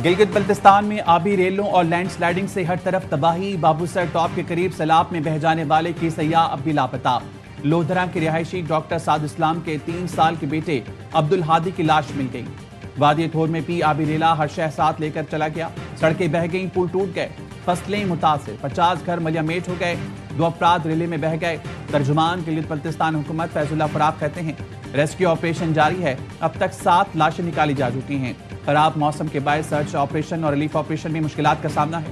गिलगित बल्तिस्तान में आबी रेलों और लैंडस्लाइडिंग से हर तरफ तबाही। बाबूसर टॉप के करीब सैलाब में बह जाने वाले की सयाह अब भी लापता। लोधरा के रिहायशी डॉक्टर साद इस्लाम के 3 साल के बेटे अब्दुल हादी की लाश मिल गई। वादी थोर में भी आबी रेला हर शह साथ लेकर चला गया। सड़कें बह गईं, पुल टूट गए, फसलें मुतासिर, 50 घर मलियामेट हो गए। 2 अफराद रेले में बह गए। तर्जुमान गिलगित बल्तिस्तान हुकूमत फैजुल्लाह फराब कहते हैं रेस्क्यू ऑपरेशन जारी है। अब तक 7 लाशें निकाली जा चुकी हैं। खराब मौसम के बायस सर्च ऑपरेशन और रिलीफ ऑपरेशन में मुश्किलात का सामना है।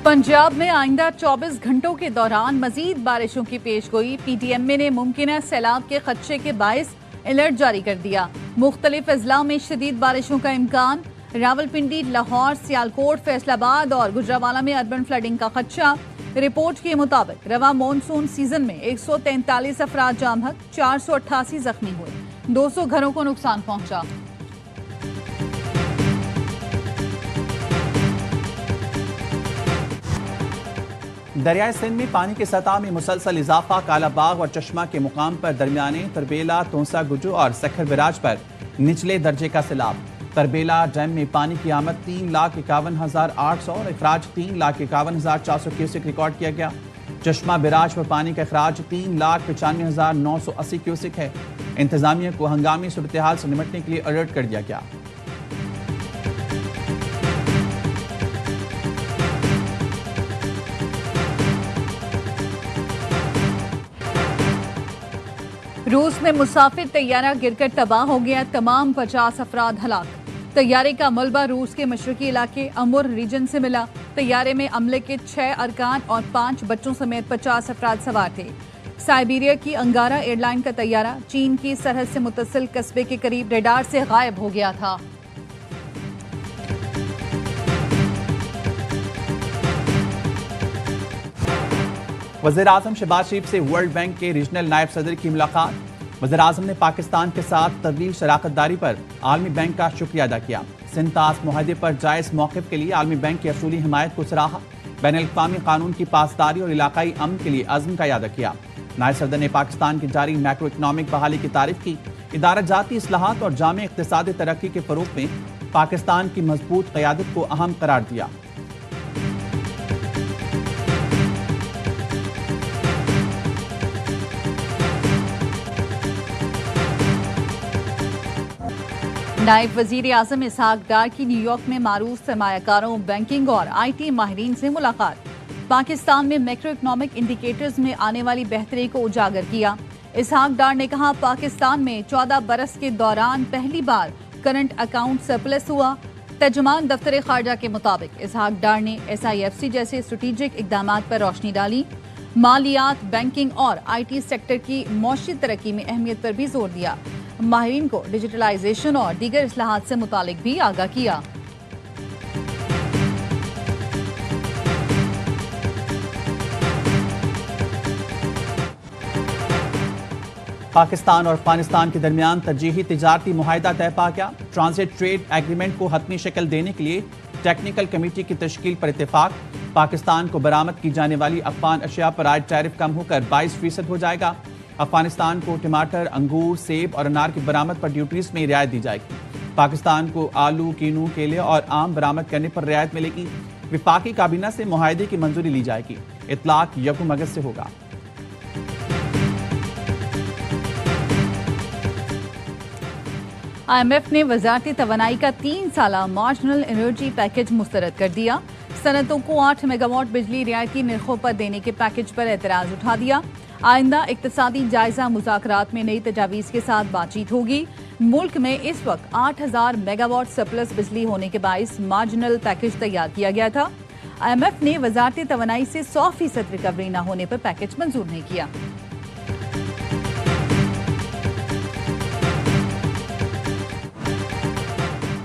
पंजाब में आइंदा 24 घंटों के दौरान मजीद बारिशों की पेशगोई। PTMA ने मुमकिन सैलाब के खदशे के बायस अलर्ट जारी कर दिया। मुख्तलिफ अजला में शदीद बारिशों का इम्कान। रावलपिंडी, लाहौर, सियालकोट, फैसलाबाद और गुजरावाला में अर्बन फ्लडिंग का खदशा। रिपोर्ट के मुताबिक रवा मानसून सीजन में 143 अफराद जाम हक, 488 जख्मी हुए, 200 घरों को नुकसान पहुंचा। दरियाई सिंध में पानी की सतह में मुसलसल इजाफा। कालाबाग और चश्मा के मुकाम पर दरमियाने, तरबेला, तोंसा गुजू और सखर बिराज पर निचले दर्जे का सैलाब। तरबेला डैम में पानी की आमद 3,51,800 और अखराज 3,51,400 क्यूसेक रिकॉर्ड किया गया। चश्मा बिराज पर पानी का अखराज 3,95,980 क्यूसेक है। इंतजामिया को हंगामी सूरत हाल से निपटने के लिए अलर्ट कर दिया गया। रूस में मुसाफिर तैयारा गिरकर तबाह हो गया। तमाम 50 अफराद हलाक। तैयारे का मलबा रूस के मशरकी इलाके अमुर रीजन से मिला। तैयारे में अमले के 6 अरकान और 5 बच्चों समेत 50 अफराद सवार थे। साइबेरिया की अंगारा एयरलाइन का तैयारा चीन की सरहद से मुत्तसिल कस्बे के करीब रेडार से गायब हो गया था। वज़ीर-ए-आज़म शहबाज शरीफ से वर्ल्ड बैंक के रीजनल नायब सदर की मुलाकात। वज़ीर-ए-आज़म ने पाकिस्तान के साथ तवील शराकतदारी पर आलमी बैंक का शुक्रिया अदा किया। सिंध-तास मुआहदे पर जायज़ मौक़िफ़ के लिए आलमी बैंक की असूली हिमायत को सराहा। बैनुल-अक़वामी कानून की पासदारी और इलाकाई अमन के लिए अज़्म का याद किया। नायब सदर ने पाकिस्तान की जारी मैक्रो इकनॉमिक बहाली की तारीफ की। इदारा जाती इस्लाहात और जामे इक़्तिसादी तरक्की के फ़रोग़ में पाकिस्तान की मजबूत क़यादत को अहम करार दिया। नायब वजीर आजम इसहाक डार की न्यूयॉर्क में मारूफ सरमायाकारों, बैंकिंग और IT माहिरीन से मुलाकात। पाकिस्तान में मैक्रो इकनॉमिक इंडिकेटर्स में आने वाली बेहतरी को उजागर किया। इसहाक डार ने कहा पाकिस्तान में 14 बरस के दौरान पहली बार करंट अकाउंट सरप्लस हुआ। तर्जुमान दफ्तर खारजा के मुताबिक इसहाक डार ने SIFC जैसे स्ट्रेटेजिक इकदामात पर रोशनी डाली। मालियात, बैंकिंग और IT सेक्टर की मौशी तरक्की में अहमियत पर भी जोर दिया। माहिरीन को डिजिटलाइजेशन और दीगर इस्लाहात से मुतालिक भी आगाह किया। पाकिस्तान और अफगानिस्तान के दरमियान तरजीही तिजारती मुआहिदा तय पा गया। ट्रांजिट ट्रेड एग्रीमेंट को हतमी शक्ल देने के लिए टेक्निकल कमेटी की तश्कील पर इत्तेफाक। पाकिस्तान को बरामद की जाने वाली अफगान अशिया पर आज टैरिफ कम होकर 22% हो जाएगा। अफगानिस्तान को टमाटर, अंगूर, सेब और अनार की बरामद पर ड्यूटीज में रियायत दी जाएगी। पाकिस्तान को आलू, कीनू, केले और आम बरामद करने पर रियायत मिलेगी। विफाकी काबीना से मुआहिदे की मंजूरी ली जाएगी। इतलाक 1 अगस्त से होगा। IMF ने वजारती तवानाई का 3 साला मार्जिनल एनर्जी पैकेज मुस्तरद कर दिया। सनतों को 8 मेगावाट बिजली रियायती निर्खों पर देने के पैकेज पर एतराज उठा दिया। आइंदा इक्तिसादी जायजा मुज़ाकरात में नई तजावीज़ के साथ बातचीत होगी। मुल्क में इस वक्त 8,000 मेगावाट सरप्लस बिजली होने के बाइस मार्जिनल पैकेज तैयार किया गया था। IMF ने वजारती तवानाई से 100% रिकवरी न होने पर पैकेज मंजूर नहीं किया।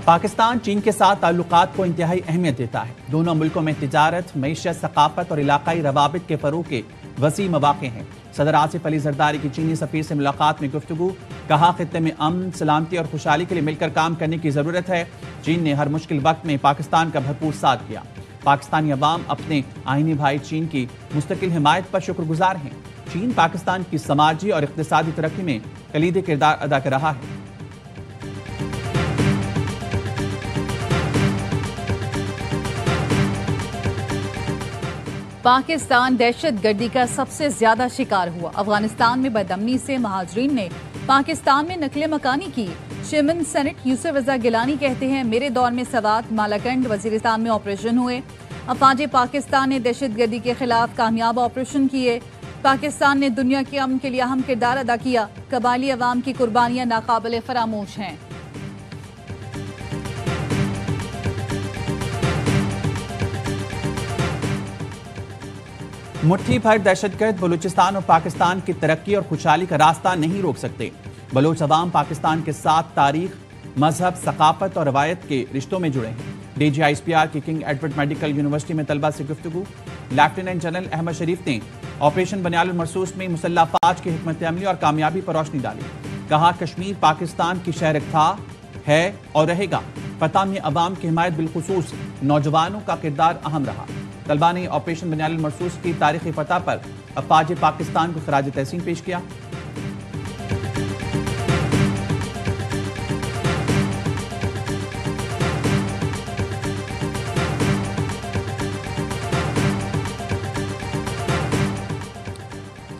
पाकिस्तान चीन के साथ ताल्लुकात को इंतहाई अहमियत देता है। दोनों मुल्कों में तिजारत, मईशत, सकाफत और इलाकाई रवाबित के फरोग के वसी मौक़े हैं। सदर आसिफ अली जरदारी की चीनी सफीर से मुलाकात में गुफ्तगू। कहा खित्ते में अमन, सलामती और खुशहाली के लिए मिलकर काम करने की जरूरत है। चीन ने हर मुश्किल वक्त में पाकिस्तान का भरपूर साथ दिया। पाकिस्तानी अवाम अपने आईनी भाई चीन की मुस्तकिल हिमायत पर शुक्रगुजार हैं। चीन पाकिस्तान की समाजी और इक़्तिसादी तरक्की में कलीदी किरदार अदा कर रहा है। पाकिस्तान दहशतगर्दी का सबसे ज्यादा शिकार हुआ। अफगानिस्तान में बदअमनी से महाजरीन ने पाकिस्तान में नकले मकानी की। चेयरमैन सेनेट यूसुफ रजा गिलानी कहते हैं, मेरे दौर में सवात, मालाकंड, वजीरिस्तान में ऑपरेशन हुए। अफवाज पाकिस्तान ने दहशतगर्दी के खिलाफ कामयाब ऑपरेशन किए। पाकिस्तान ने दुनिया के अमन के लिए अहम किरदार अदा किया। कबायली अवाम की कुर्बानियां नाकाबिले फरामोश हैं। मुट्ठी भर दहशतगर्द बलूचिस्तान और पाकिस्तान की तरक्की और खुशहाली का रास्ता नहीं रोक सकते। बलोच अवाम पाकिस्तान के साथ तारीख, मजहब, सकाफत और रवायत के रिश्तों में जुड़े हैं। DGISPR की किंग एडवर्ड मेडिकल यूनिवर्सिटी में तलबा से गुफ्तगू। लेफ्टिनेंट जनरल अहमद शरीफ ने ऑपरेशन बनियाल मरसूस में मुसल्लह अफवाज की हिकमत अमली और कामयाबी पर रोशनी डाली। कहा, कश्मीर पाकिस्तान की शहर था, है और रहेगा। फतह में अवाम की हिमायत बिलखुसूस नौजवानों का किरदार अहम रहा। तलबा ने ऑपरेशन बनियाल मरसूस की तारीखी फतह पर अफवाज पाकिस्तान को खराज तहसीन पेश किया।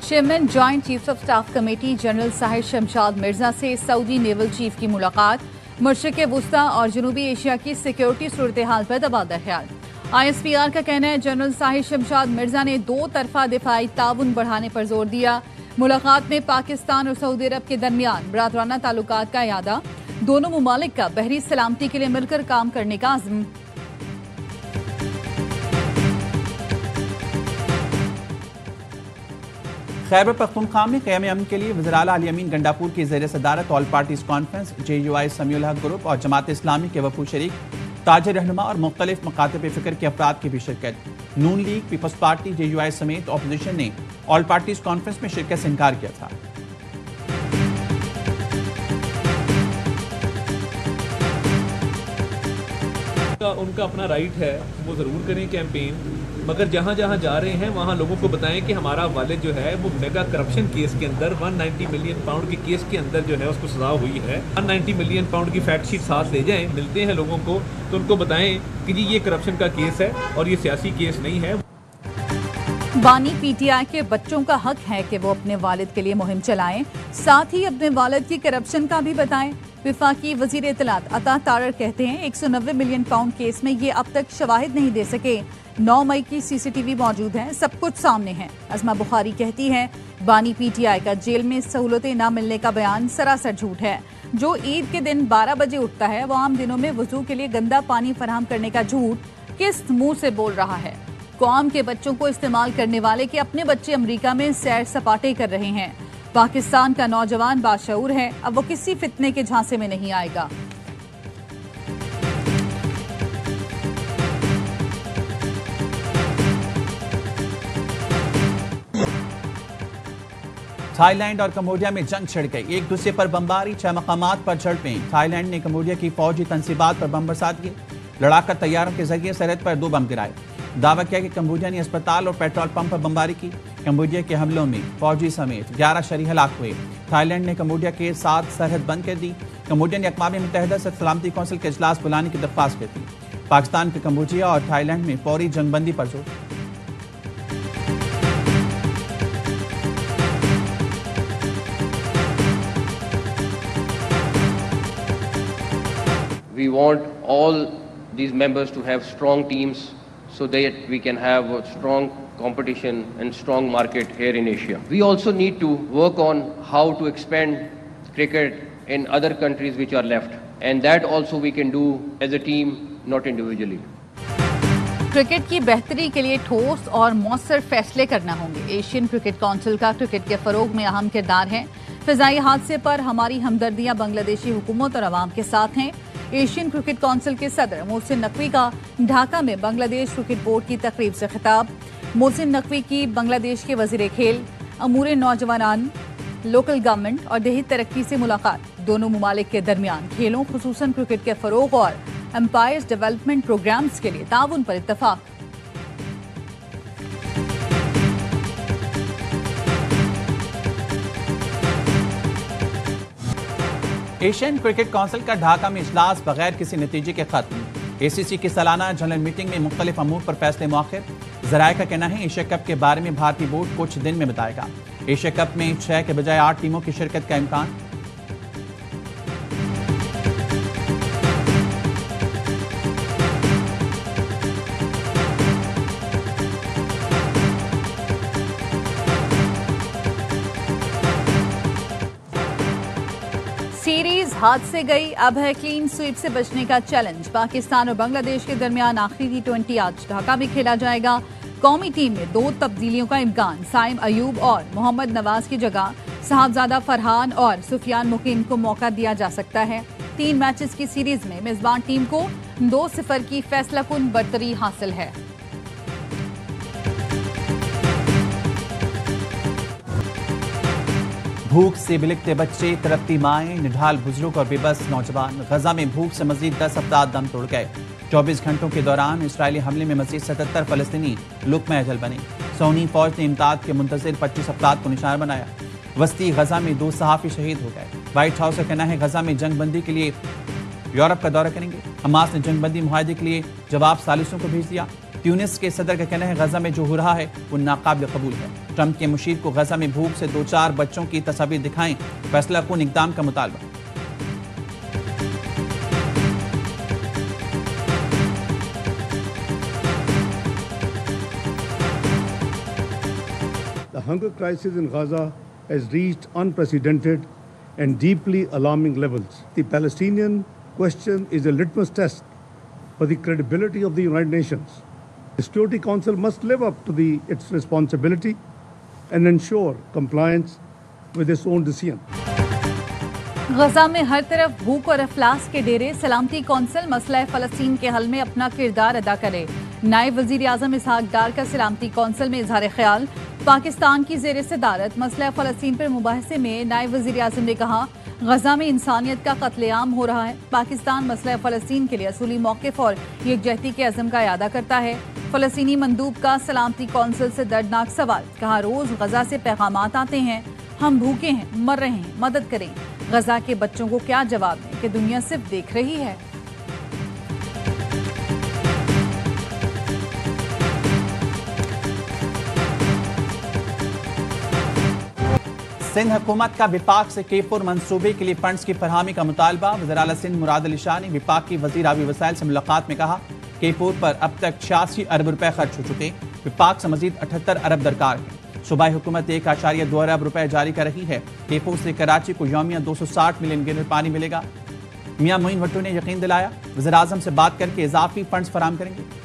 Chairman joint chiefs of staff committee general Sahir Shamshad Mirza से सऊदी नेवल चीफ की मुलाकात। मशरिक़ वुस्ता और जनूबी एशिया की सिक्योरिटी सूरत हाल पर तबादला ख्याल। ISPR का कहना है, जनरल साहिर शमशाद मिर्जा ने दो तरफा दिफाई ताउन बढ़ाने पर जोर दिया। मुलाकात में पाकिस्तान और सऊदी अरब के दरमियान बरादराना ताल्लुकात का यादा। दोनों मुमालिक का बहरी सलामती के लिए मिलकर काम करने का अज़्म। खैबर पख्तूनख्वा में क़याम अमन के लिए वज़ीर-ए-आला अली अमीन गंडापुर की ज़ेर सदारत all parties conference, JUI Samiul हक ग्रुप और जमात इस्लामी के वफू शरीक, ताजर रहनुमा और मुख्तलिफ मकातब फ़िक्र के अफराद की भी शिरकत। नून लीग, पीपल्स पार्टी, JUI समेत अपोजिशन ने ऑल पार्टीज कॉन्फ्रेंस में शिरकत से इनकार किया था। उनका अपना राइट है, वो ज़रूर करें कैंपेन, मगर जहाँ जहाँ जा रहे हैं वहाँ लोगों को बताएं कि हमारा वालिद जो है वो मेगा करप्शन केस के अंदर 190 मिलियन पाउंड के केस के अंदर जो है उसको सजा हुई है। 190 मिलियन पाउंड की फैक्ट शीट साथ ले जाएं, मिलते हैं लोगों को तो उनको बताएं कि जी ये करप्शन का केस है और ये सियासी केस नहीं है। बानी PTI के बच्चों का हक है कि वो अपने वालिद के लिए मुहिम चलाएं, साथ ही अपने वालिद की करप्शन का भी बताएं। विफाकी वजीर इत्तलात अता तारर कहते हैं, 190 मिलियन पाउंड केस में ये अब तक शवाहिद नहीं दे सके। 9 मई की CCTV मौजूद है, सब कुछ सामने है। अज़मा बुखारी कहती है, बानी PTI का जेल में सहूलतें न मिलने का बयान सरासर झूठ है। जो ईद के दिन 12 बजे उठता है वो आम दिनों में वजू के लिए गंदा पानी फराहम करने का झूठ किस मुंह से बोल रहा है। कौम के बच्चों को इस्तेमाल करने वाले के अपने बच्चे अमेरिका में सैर सपाटे कर रहे हैं। पाकिस्तान का नौजवान बाशऊर है, अब वो किसी फितने के झांसे में नहीं आएगा। थाईलैंड और कम्बोडिया में जंग छिड़ गई। एक दूसरे पर बमबारी, 6 मकामात पर झड़पें। थाईलैंड ने कम्बोडिया की फौजी तंसीबात पर बम बरसात किए। लड़ाकर तैयारों के जरिए सरहद पर 2 बम गिराए। दावा किया कि कम्बोडिया ने अस्पताल और पेट्रोल पंप पर बमबारी की। कम्बोडिया के हमलों में फौजी समेत 11 शहरी हलाक हुए। थाईलैंड ने कम्बोडिया के साथ सरहद बंद कर दी। कम्बोडिया ने अक़वाम मुत्तहिदा से सलामती कौंसिल के इजलास बुलाने की दरख्वास्त की थी। पाकिस्तान के कम्बोडिया और थाईलैंड में फौरी जंगबंदी पर जोर। We want all these members to have strong teams so that we can have a strong competition and strong market here in Asia. We also need to work on how to expand cricket in other countries which are left, and that also we can do as a team, not individually. Cricket की बेहतरी के लिए ठोस और मौसर फैसले करना होंगे। Asian cricket council का क्रिकेट के फरोग में अहम किरदार है। फिजाई हादसे पर हमारी हमदर्दियां बांग्लादेशी हुकूमत और अवाम के साथ हैं। एशियन क्रिकेट काउंसिल के सदर मोहसिन नकवी का ढाका में बांग्लादेश क्रिकेट बोर्ड की तकरीब से खिताब। मोहसिन नकवी की बांग्लादेश के वजीर खेल, अमूर नौजवान, लोकल गवर्नमेंट और देही तरक्की से मुलाकात। दोनों मुमालिक के दरमियान खेलों, खुसूसन क्रिकेट के फरोग और एम्पायर्स डेवलपमेंट प्रोग्राम्स के लिए ताउन पर इत्तफाक। एशियन क्रिकेट काउंसिल का ढाका में इजलास बगैर किसी नतीजे के खत्म। एसीसी की सालाना जनरल मीटिंग में मुख्तलिफ अमूर पर फैसले मौखिर। जराये का कहना है एशिया कप के बारे में भारतीय बोर्ड कुछ दिन में बताएगा। एशिया कप में 6 के बजाय 8 टीमों की शिरकत का इम्कान। सीरीज हाथ से गई, अब है क्लीन स्वीप से बचने का चैलेंज। पाकिस्तान और बांग्लादेश के दरमियान आखिरी T20 आज ढाका में खेला जाएगा। कौमी टीम में 2 तब्दीलियों का इम्कान। साइम अयूब और मोहम्मद नवाज की जगह साहबजादा फरहान और सुफियान मुकीम को मौका दिया जा सकता है। 3 मैचेस की सीरीज में मेजबान टीम को 2-0 की फैसलाकुन बरतरी हासिल है। भूख से बिलखते बच्चे, तड़पती माएं, निढाल बुजुर्ग और बेबस नौजवान। गजा में भूख से मजीद 10 अफराद दम तोड़ गए। 24 घंटों के दौरान इसराइली हमले में मजीद 77 फलस्तीनी लुक़्मा अजल बने। सऊदी फौज ने इमदाद के मुंतज़िर 25 अफराद को निशाना बनाया। वस्ती गजा में 2 सहाफ़ी शहीद हो गए। व्हाइट हाउस का कहना है गजा में जंगबंदी के लिए यूरोप का दौरा करेंगे। हमास ने जंगबंदी मुआहदे के लिए जवाब सालिसों को भेज दिया। ट्यूनिस के सदर का कहना है गजा में जो हो रहा है वो नाकाबिल कबूल है। ट्रंप के मुशीर को गजा में भूख से 2-4 बच्चों की तस्वीर दिखाएं, फैसला कुन इक़दाम का मुतालबा। The hunger crisis in Gaza has reached unprecedented and deeply alarming levels. The Palestinian question is a litmus test for the credibility of the United Nations. The Security Council must live up to its responsibility and ensure compliance with its own decision. गजा में हर तरफ भूख और अफलास के डेरे। सलामती council मसला फ़लस्तीन के हल में अपना किरदार अदा करे। नायब वज़ीर आज़म इसहाक डार का सलामती कौंसिल में इजहार ख्याल। पाकिस्तान की ज़ेर सदारत मसला फ़लस्तीन पर मुबाहसे में नायब वज़ीर आज़म ने कहा गजा में इंसानियत का कत्लेआम हो रहा है। पाकिस्तान मसला फ़लस्तीन के लिए असूली मौक़िफ़ और यकजहती के अज़म का इरादा करता है। फ़लस्तीनी मंदूब का सलामती कौंसिल से दर्दनाक सवाल। कहा रोज़ गजा से पैगामात आते हैं, हम भूखे हैं, मर रहे हैं, मदद करें। गजा के बच्चों को क्या जवाब दें कि दुनिया सिर्फ देख रही है। सिंध हुकूमत का विपाक से केपुर मंसूबे के लिए फंड्स की फरहमी का मुतालबा। वज़ीर आला सिंध मुराद अली शाह ने विपाक की वज़ीर आबी वसाइल से मुलाकात में कहा केपुर पर अब तक 86 अरब रुपए खर्च हो चुके। विपाक से मजीद 78 अरब दरकार है। सूबाई हुकूमत 1.2 अरब रुपए जारी कर रही है। केपुर से कराची को यौमिया 260 मिलियन गैलन पानी मिलेगा। मियां मोइन भट्टो ने यकीन दिलाया वज़ीर आज़म से बात करके इजाफी फंड्स फराहम करेंगे।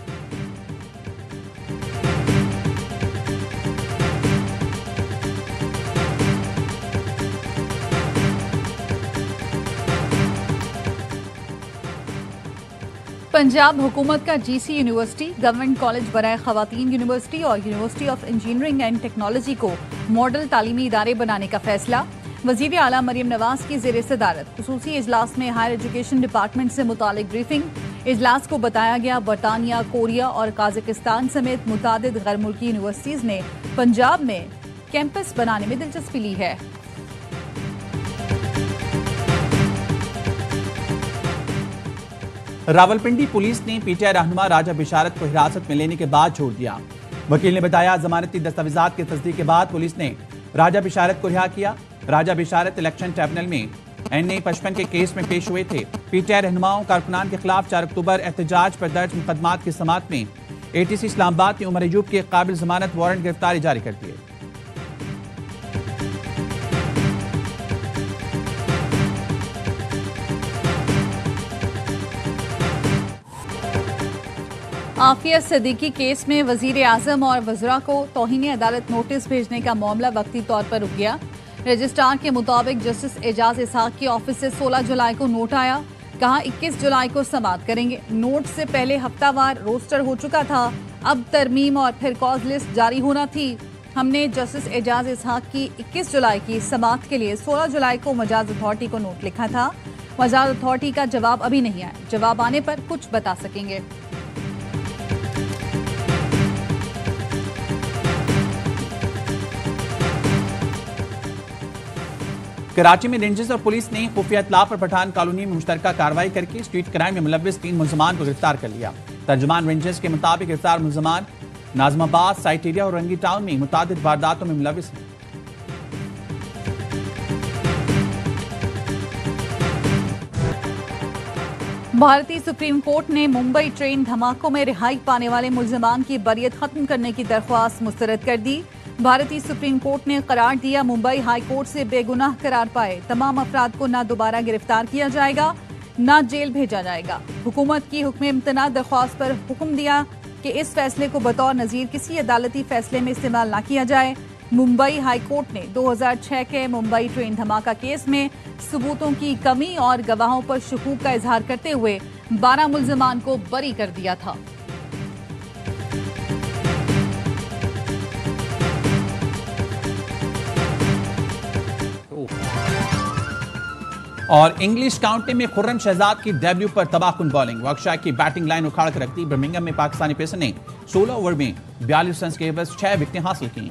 पंजाब हुकूमत का GC यूनिवर्सिटी, गवर्नमेंट कॉलेज बराए खवातीन यूनिवर्सिटी और university of engineering and technology को मॉडल तालीमी इदारे बनाने का फैसला। वज़ीर आला मरियम नवाज की ज़ेर सदारत खुसूसी इजलास में हायर एजुकेशन डिपार्टमेंट से मुतालिक ब्रीफिंग। इजलास को बताया गया बरतानिया, कोरिया और काज़ाकिस्तान समेत मुतादिद गैर मुल्की यूनिवर्सिटीज़ ने पंजाब में कैंपस बनाने में दिलचस्पी ली है। रावलपिंडी पुलिस ने PTI रहनुमा राजा बिशारत को हिरासत में लेने के बाद छोड़ दिया। वकील ने बताया जमानती दस्तावेजात की तस्दीक के बाद पुलिस ने राजा बिशारत को रिहा किया। राजा बिशारत इलेक्शन ट्रिब्यूनल में NA 55 के केस में पेश हुए थे। PTI रहनुमाओं कारकुनान के खिलाफ 4 अक्टूबर एहतजाज पर दर्ज मुकदमात की समाअत में ATC इस्लामाबाद ने उमर अयूब के काबिल जमानत वारंट गिरफ्तारी जारी कर दिए। आफिया सिद्दीकी केस में वजीर आजम और वज़रा को तौहीन अदालत नोटिस भेजने का मामला वक्ती तौर पर रुक गया। रजिस्ट्रार के मुताबिक जस्टिस एजाज इसहाक के ऑफिस से 16 जुलाई को नोट आया। कहा 21 जुलाई को समाअत करेंगे। नोट से पहले हफ्तावार रोस्टर हो चुका था, अब तरमीम और फिर कॉज लिस्ट जारी होना थी। हमने जस्टिस एजाज इसहाक की 21 जुलाई की समाअत के लिए 16 जुलाई को मजाज अथॉरिटी को नोट लिखा था। मजाज अथॉरिटी का जवाब अभी नहीं आया। जवाब आने पर कुछ बता सकेंगे। कराची में रेंजर्स और पुलिस ने खुफिया इत्तला पर पठान कॉलोनी में मुश्तरका कार्रवाई करके स्ट्रीट क्राइम में मुलव्विस 3 मुलजमान को गिरफ्तार कर लिया। तर्जुमान रेंजर्स के मुताबिक गिरफ्तार मुलजमान नाजमाबाद, साइट एरिया और रंगी टाउन में मुतादिद वारदातों में मुलव्विस हैं। भारतीय सुप्रीम कोर्ट ने मुंबई ट्रेन धमाकों में रिहाई पाने वाले मुलजमान की बरियत खत्म करने की दरख्वास्त मुस्तरद कर दी। भारतीय सुप्रीम कोर्ट ने करार दिया, मुंबई हाई कोर्ट से बेगुनाह करार पाए तमाम अफराद को न दोबारा गिरफ्तार किया जाएगा न जेल भेजा जाएगा। हुकूमत की हुक्म इम्तना दरख्वास्त पर हुक्म दिया कि इस फैसले को बतौर नज़ीर किसी अदालती फैसले में इस्तेमाल न किया जाए। मुंबई हाई कोर्ट ने 2006 के मुंबई ट्रेन धमाका केस में सबूतों की कमी और गवाहों पर शकूक का इजहार करते हुए 12 मुलजमान को बरी कर दिया था। और इंग्लिश काउंटी में खुर्रम शहजाद की डेब्यू पर तबाहकुन बॉलिंग। वर्कशायर की बैटिंग लाइन उखाड़ कर रखती। बर्मिंघम में पाकिस्तानी पेसर ने 16 ओवर में 42 रन के एवज 6 विकेटें हासिल की।